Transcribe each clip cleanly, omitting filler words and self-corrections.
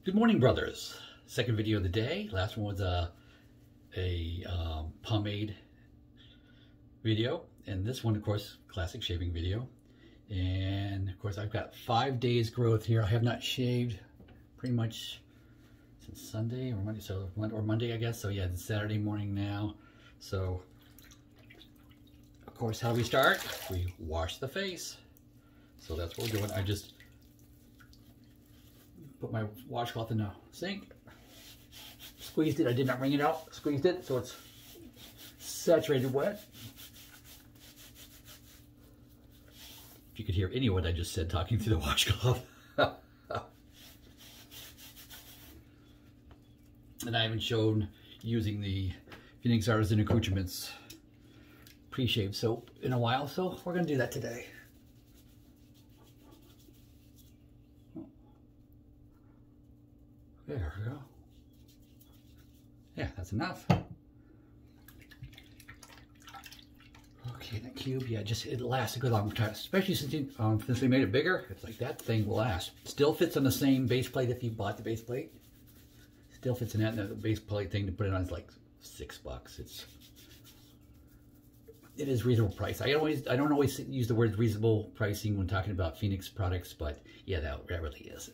Good morning, brothers. Second video of the day. Last one was a pomade video, and this one, of course, classic shaving video. And of course, I've got 5 days growth here. I have not shaved pretty much since Sunday or Monday, or Monday, I guess. So yeah, it's Saturday morning now. So of course, how do we start? We wash the face. So that's what we're doing. I just put my washcloth in the sink, squeezed it. I did not wring it out, squeezed it so it's saturated wet. If you could hear any of what I just said talking through the washcloth. And I haven't shown using the Phoenix Artisan Accoutrements pre-shave soap in a while, so we're going to do that today. There we go. Yeah, that's enough. Okay, that cube, yeah, it lasts a good long time, especially since we made it bigger. It's like that thing will last. Still fits on the same base plate if you bought the base plate. Still fits in that, and the base plate thing to put it on is like $6. It is reasonable price. I don't always use the word reasonable pricing when talking about Phoenix products, but yeah, that really is.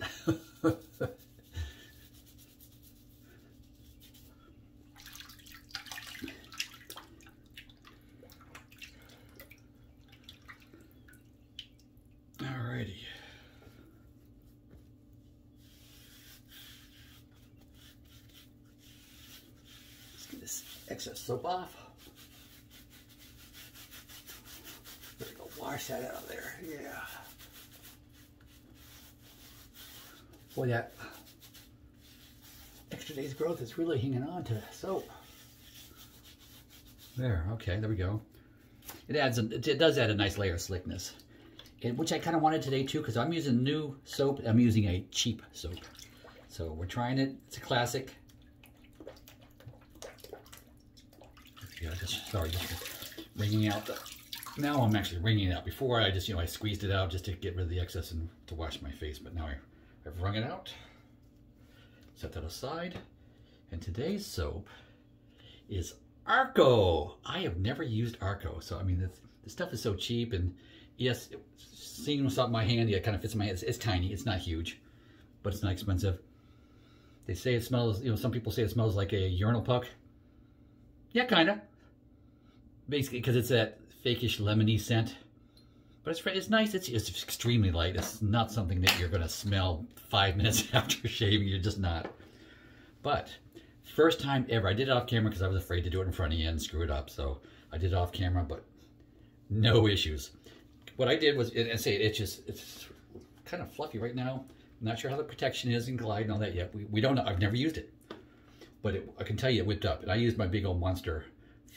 Alrighty. Let's get this excess soap off. There we go. Wash that out of there. Yeah. Boy, that extra day's growth is really hanging on to the soap. There. Okay. There we go. It does add a nice layer of slickness. Which I kind of wanted today too, because I'm using new soap. I'm using a cheap soap. So we're trying it. It's a classic. Yeah, just wringing out the... Now I'm actually wringing it out. Before I just, I squeezed it out just to get rid of the excess and to wash my face. But now I've wrung it out. Set that aside. And today's soap is Arco. I have never used Arco. So, I mean, this stuff is so cheap, and yes, seeing what's up in my hand, yeah, it kind of fits in my hand. It's tiny, it's not huge, but it's not expensive. They say it smells, some people say it smells like a urinal puck. Yeah, kind of. Basically, because it's that fakeish lemony scent. But it's nice, it's extremely light. It's not something that you're going to smell 5 minutes after shaving, you're just not. But, first time ever, I did it off camera because I was afraid to do it in front of you and screw it up. So, I did it off camera, but no issues. What I did was, and say it's kind of fluffy right now. I'm not sure how the protection is and glide and all that yet. We don't know. I've never used it, but I can tell you it whipped up. And I used my big old monster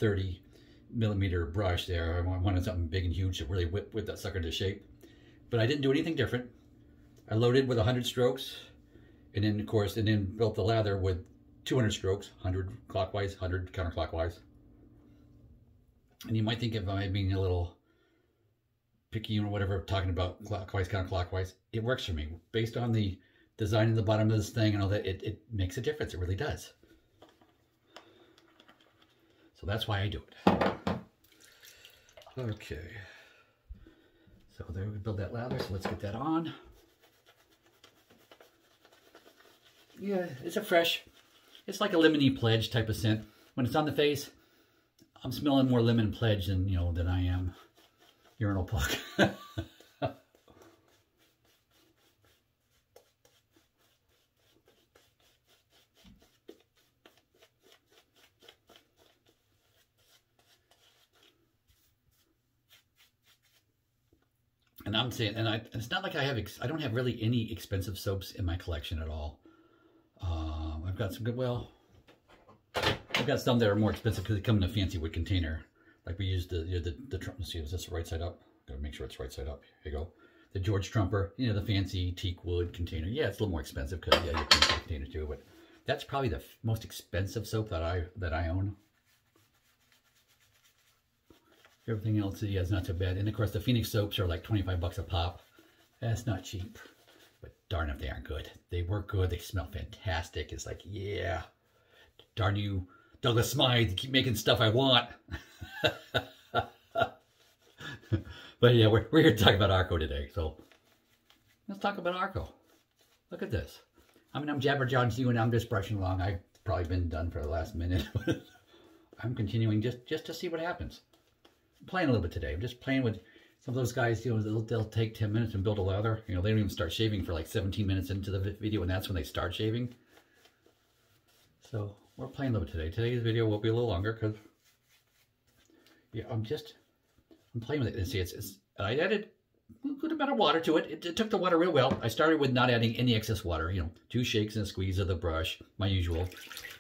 30mm brush there. I wanted something big and huge to really whip that sucker to shape. But I didn't do anything different. I loaded with 100 strokes, and then of course, built the lather with 200 strokes, 100 clockwise, 100 counterclockwise. And you might think if I'm being a little picky or whatever, talking about clockwise, counterclockwise, it works for me. Based on the design of the bottom of this thing and all that, it makes a difference. It really does. So that's why I do it. Okay. So there we build that lather. So let's get that on. Yeah, it's like a lemony pledge type of scent. When it's on the face, I'm smelling more lemon pledge than I am urinal puck. And I'm saying, it's not like I don't have really any expensive soaps in my collection at all. I've got some I've got some that are more expensive because they come in a fancy wood container. Like we used the let's see, is this right side up? Gotta make sure it's right side up. Here you go. The George Trumper, the fancy teak wood container. Yeah, it's a little more expensive because you can use the container too. But that's probably the most expensive soap that I own. Everything else, yeah, is not so bad. And of course, the Phoenix soaps are like 25 bucks a pop. That's not cheap. But darn if they aren't good. They work good. They smell fantastic. It's like, yeah, darn you, Douglas Smythe, keep making stuff I want. But yeah, we're here to talk about Arco today. So let's talk about Arco. Look at this. I mean, I'm Jabber John to you, and I'm just brushing along. I've probably been done for the last minute. I'm continuing just to see what happens. I'm playing a little bit today. I'm just playing with some of those guys. You know, they'll take 10 minutes and build a lather. You know, they don't even start shaving for like 17 minutes into the video, and that's when they start shaving. So we're playing a little bit today. Today's video will be a little longer because, yeah, I'm playing with it. And see, I added a good amount of water to it. It took the water real well. I started with not adding any excess water. You know, 2 shakes and a squeeze of the brush, my usual.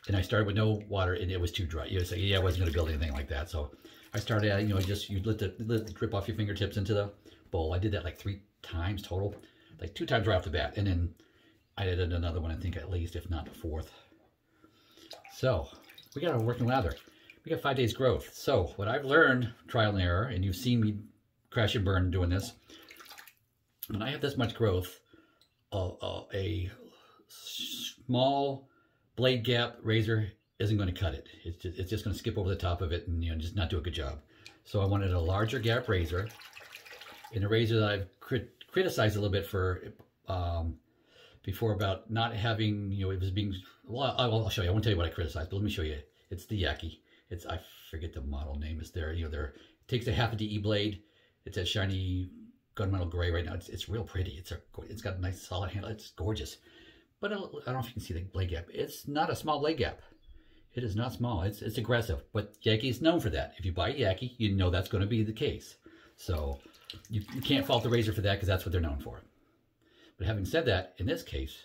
And I started with no water, and it was too dry. You would say, yeah, I wasn't going to build anything like that. So I started adding, you know, you let the drip off your fingertips into the bowl. I did that like 3 times total, like 2 times right off the bat. And then I added another one, I think at least, if not the 4th. So we got a working lather. We got 5 days growth. So what I've learned, trial and error, and you've seen me crash and burn doing this, when I have this much growth, a small blade gap razor isn't going to cut it. It's just going to skip over the top of it and, you know, just not do a good job. So I wanted a larger gap razor, and a razor that I've criticized a little bit for before about not having, you know, it was being, well, I'll show you. I won't tell you what I criticized, but let me show you. It's the Yaqi. I forget the model name. It's there. You know, it takes a half a DE blade. It's a shiny gunmetal gray right now. It's real pretty. It's got a nice solid handle. It's gorgeous. But I don't know if you can see the blade gap. It's not a small blade gap. It is not small. It's aggressive. But Yaqi's known for that. If you buy Yaqi, you know that's going to be the case. So you can't fault the razor for that because that's what they're known for. But having said that, in this case,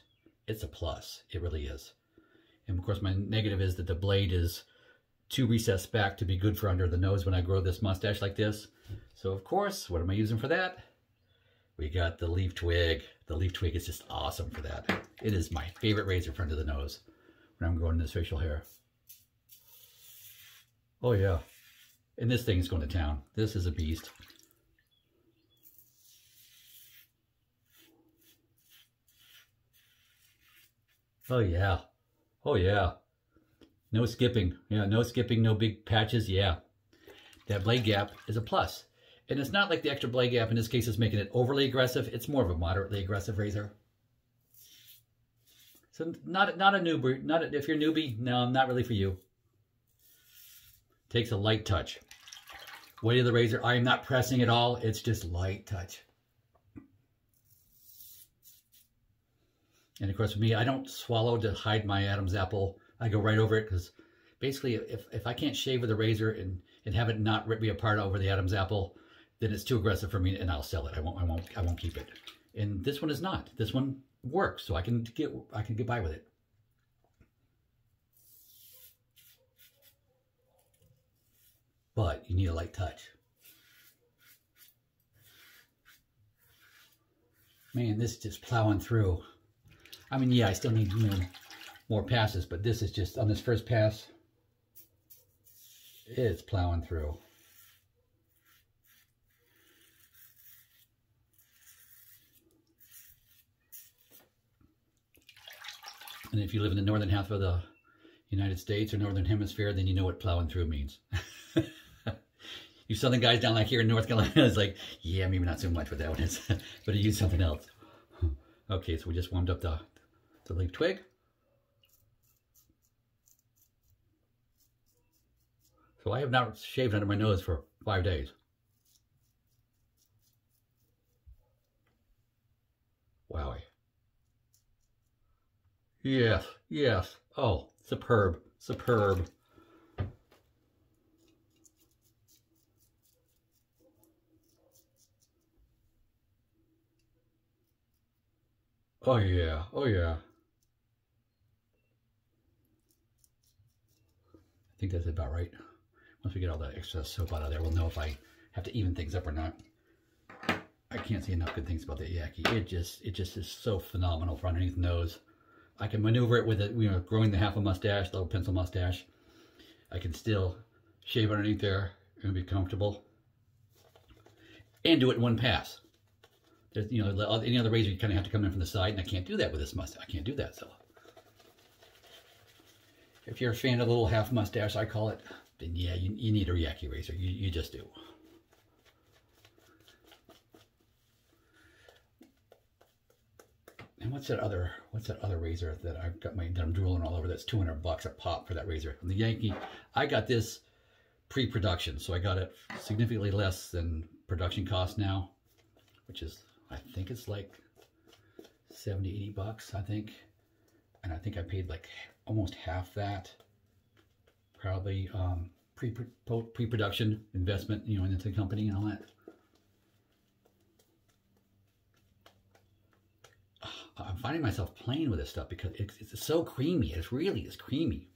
it's a plus. It really is. And of course, my negative is that the blade is too recessed back to be good for under the nose when I grow this mustache like this. So of course, what am I using for that? We got the leaf twig. The leaf twig is just awesome for that. It is my favorite razor for under the nose when I'm growing this facial hair. Oh yeah. And this thing is going to town. This is a beast. Oh yeah. Oh yeah. No skipping. Yeah, no skipping, no big patches. Yeah. That blade gap is a plus. And it's not like the extra blade gap in this case is making it overly aggressive. It's more of a moderately aggressive razor. So not a newbie. If you're a newbie, no, not really for you. Takes a light touch. Weight of the razor, I am not pressing at all. It's just light touch. And of course, for me, I don't swallow to hide my Adam's apple. I go right over it because basically, if I can't shave with a razor and have it not rip me apart over the Adam's apple, then it's too aggressive for me, and I'll sell it. I won't keep it. And this one is not. This one works, so I can get by with it. But you need a light touch. Man, this is just plowing through. I mean, yeah, I still need, you know, more passes, but this is just, on this first pass, it's plowing through. And if you live in the northern half of the United States or northern hemisphere, then you know what plowing through means. You southern guys down like here in North Carolina, it's like, yeah, maybe not so much what that one is, but I use something else. Okay, so we just warmed up the leaf twig. So I have not shaved under my nose for 5 days. Wowie. Yes, yes. Oh, superb, superb. Oh yeah, oh yeah. I think that's about right. Once we get all the excess soap out of there, we'll know if I have to even things up or not. I can't say enough good things about the Yaqi. It just is so phenomenal for underneath the nose. I can maneuver it with it, you know, growing the half a mustache, the little pencil mustache. I can still shave underneath there and be comfortable. And do it in one pass. There's, you know, any other razor you kind of have to come in from the side, and I can't do that with this mustache. I can't do that. So if you're a fan of the little half mustache, I call it, then yeah, you need a Yaqi razor. You just do. And what's that other razor that I've got that I'm drooling all over? That's $200 a pop for that razor. And the Yaqi, I got this pre-production, so I got it significantly less than production cost now, which is, I think it's like 70, 80 bucks, I think. And I think I paid like almost half that, probably pre-production investment, you know, into the company and all that. I'm finding myself playing with this stuff because it's so creamy. It really is creamy.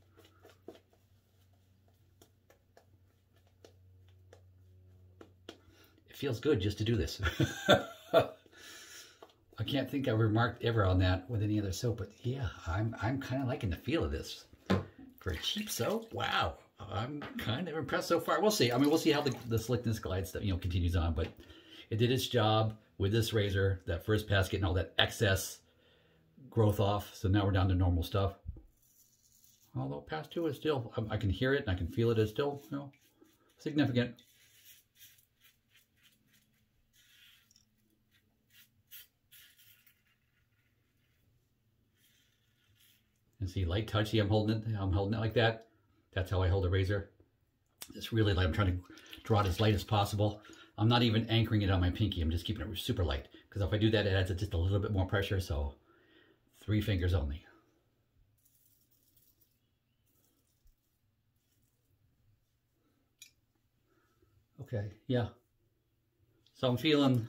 It feels good just to do this. I can't think I've remarked ever on that with any other soap, but yeah, I'm kind of liking the feel of this. For a cheap soap, wow. I'm kind of impressed so far. We'll see. I mean, we'll see how the slickness glide stuff, you know, continues on, but it did its job with this razor, that first pass getting all that excess growth off. So now we're down to normal stuff. Although pass 2 is still, I can hear it and I can feel it. It's still, you know, significant. And see, light touch. See, I'm holding it like that. That's how I hold a razor. It's really light. I'm trying to draw it as light as possible. I'm not even anchoring it on my pinky. I'm just keeping it super light. Because if I do that, it adds just a little bit more pressure. So 3 fingers only. Okay, yeah. So I'm feeling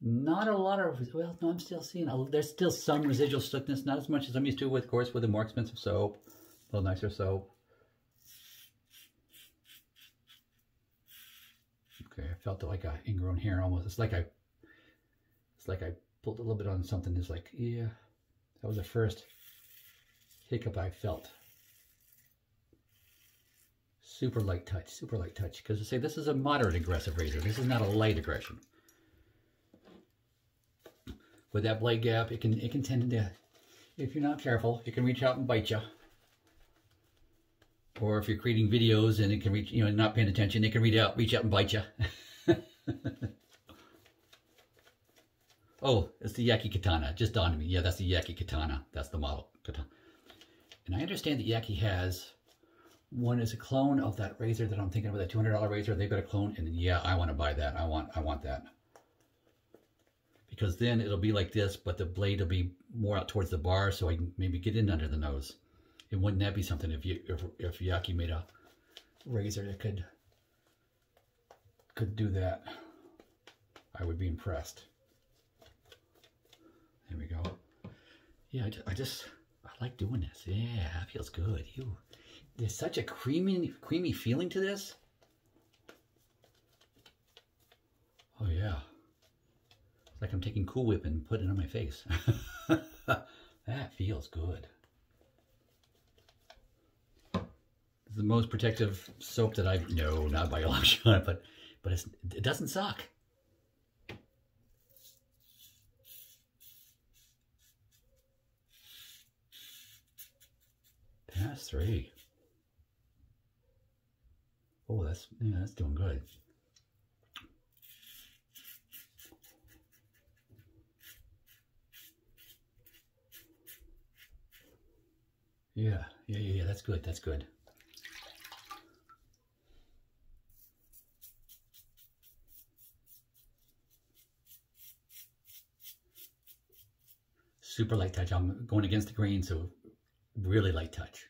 not a lot of, well, no, I'm still seeing, there's still some residual slickness, not as much as I'm used to, with, of course, with a more expensive soap, a little nicer soap. Okay, I felt like a ingrown hair almost. It's like I pulled a little bit on something. It's like, yeah, that was the first hiccup I felt. Super light touch, super light touch. Because I say this is a moderate aggressive razor. This is not a light aggression. With that blade gap, it can tend to, if you're not careful, it can reach out and bite you. Or if you're creating videos and it can reach, you know, not paying attention, it can reach out and bite you. Oh, it's the Yaqi Katana. It just dawned on me. Yeah, that's the Yaqi Katana. That's the model Katana. And I understand that Yaqi has one is a clone of that razor that I'm thinking of, that $200 razor. They've got a clone, and yeah, I want to buy that. I want that. Because then it'll be like this, but the blade will be more out towards the bar, so I can maybe get in under the nose. And wouldn't that be something if Yaqi made a razor that could do that? I would be impressed. There we go. Yeah, I like doing this. Yeah, it feels good. There's such a creamy feeling to this. Oh yeah. It's like I'm taking Cool Whip and putting it on my face. That feels good. It's the most protective soap that I've, no, not by a long shot, but it doesn't suck. Pass 3. Oh, that's doing good. Yeah, that's good, that's good. Super light touch. I'm going against the grain, so really light touch.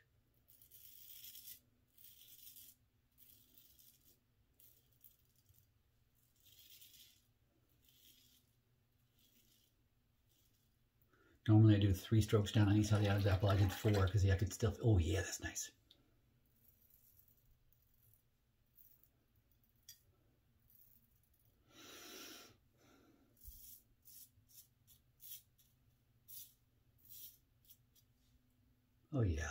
Normally I do 3 strokes down on each side of the Adam's apple. I did 4 because I could still, oh yeah, that's nice. Oh yeah.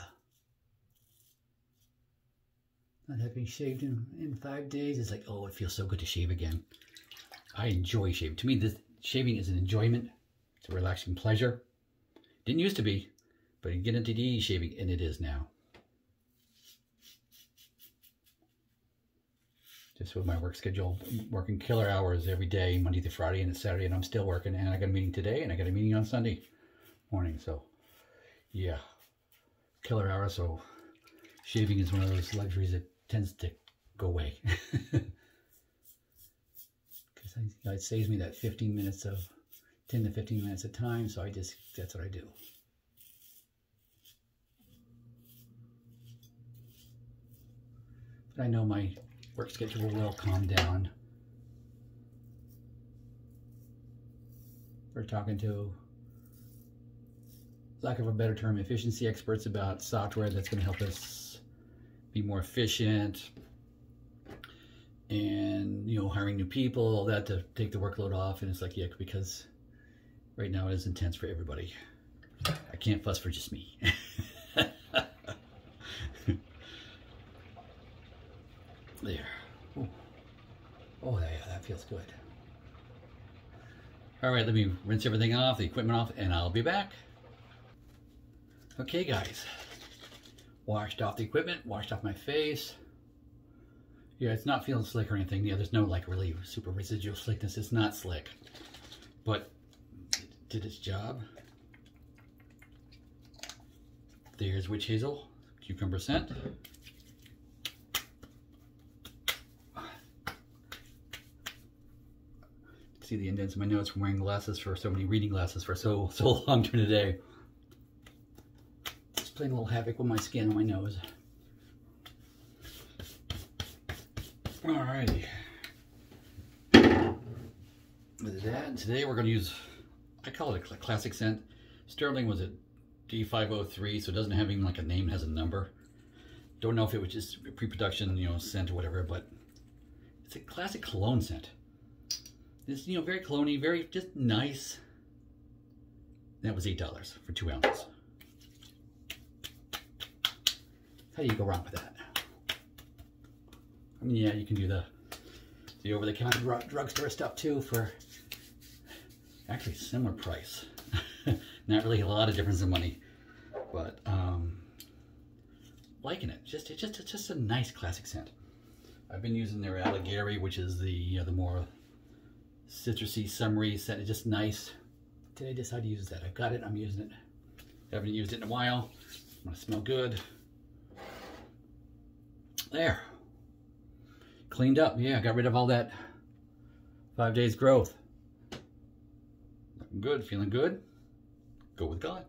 Not having shaved in 5 days, it's like, oh, it feels so good to shave again. I enjoy shaving. To me, this shaving is an enjoyment. It's a relaxing pleasure. Didn't used to be, but you get into the shaving, and it is now. Just with my work schedule, working killer hours every day, Monday through Friday and Saturday, and I'm still working. And I got a meeting today, and I got a meeting on Sunday morning. So, yeah, killer hours. So, shaving is one of those luxuries that tends to go away. Because it saves me that 15 minutes of 10 to 15 minutes of time. So that's what I do. But I know my work schedule will calm down. We're talking to, lack of a better term, efficiency experts about software that's going to help us be more efficient, and hiring new people, all that to take the workload off. And it's like, yeah, because right now it is intense for everybody. I can't fuss for just me. There. Ooh. Oh, yeah, that feels good. All right, let me rinse everything off, the equipment off, and I'll be back. Okay, guys. Washed off the equipment, washed off my face. Yeah, it's not feeling slick or anything. Yeah, there's no like really super residual slickness. It's not slick, but it did its job. There's witch hazel, cucumber scent. See the indents in my nose from wearing glasses for so many reading glasses for so long during the day. Just playing a little havoc with my skin and my nose. Alrighty. With that, today we're going to use, I call it a classic scent. Sterling was a D503, so it doesn't have even like a name, it has a number. Don't know if it was just pre-production, scent or whatever, but it's a classic cologne scent. It's, very cologne-y, very just nice. That was $8 for 2 ounces. How do you go wrong with that? I mean, yeah, you can do the over-the-counter drugstore stuff too for actually similar price. Not really a lot of difference in money, but liking it. It's just a nice classic scent. I've been using their Alligari, which is the more citrusy, summery scent. It's just nice. Today I decided to use that. I've got it. I'm using it. Haven't used it in a while. It's gonna smell good. There. Cleaned up. Yeah, got rid of all that 5 days growth. Looking good. Feeling good. Go with God.